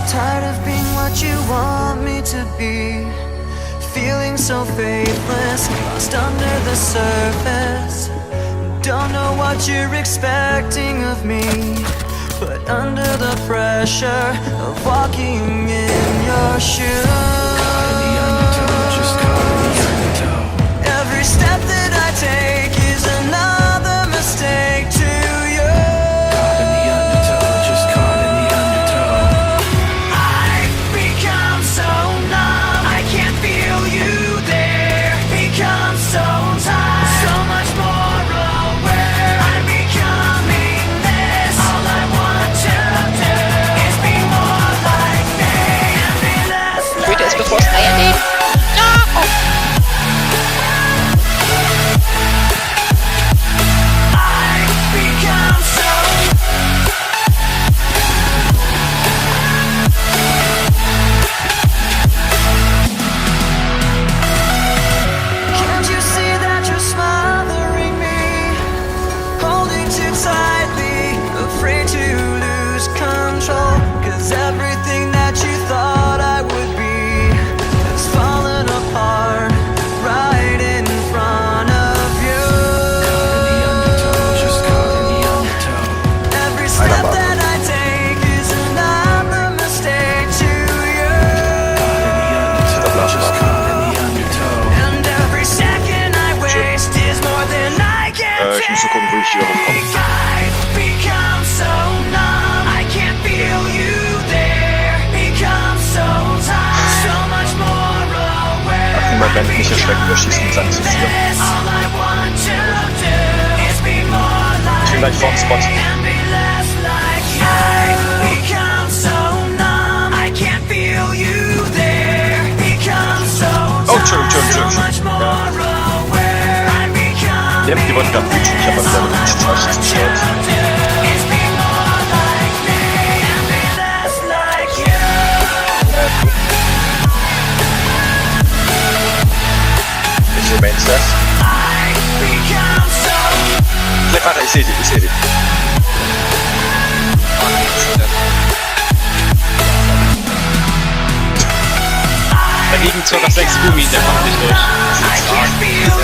Tired of being what you want me to be, feeling so faithless, lost under the surface. Don't know what you're expecting of me, but under the pressure of walking in your shoes, caught in the undertow, just caught in the undertow. every step that I take is another mistake to you. Caught in the undertow, just caught in the undertow. I've become so numb, I can't feel you there. Become so tired, so much more aware. I'm becoming this. All I want to do is be more like me and be less Töte es, like bevor es Eier legt. Ja! Oh. I've become so. Can't you see that you're smothering me, holding too tightly, afraid to lose control? 'Cause everything that you thought I would be has fallen apart right in front of you. Caught in the undertow, just caught in the undertow. Every step that I take is another mistake to you. Caught in the undertow, just caught in the undertow. And every second I waste is more than I can Ich muss nur gucken, wo ich hier rumkomme. take. I've become so numb, I can't feel you there. Become so tired, so much more aware. Ach, niemand kann mich nicht erschrecken, wir schießen uns an zu vier. All I want to do is be more like Ich bin gleich vorm Spot. and be less like you. I've become so numb, I can't feel you there. Become so Oh, Entschuldigung, so much more aware. I'm becoming Ja, die wollten gerade pitchen, ich habe mal wieder mit den Taschen gestört. is be more like me and be less like you. Ich sehe Mains left. I've become so. Bleib weiter, ich sehe dich, ich sehe dich. Dagegen 2 nach 6 Gummi, der kommt nicht durch. I can't feel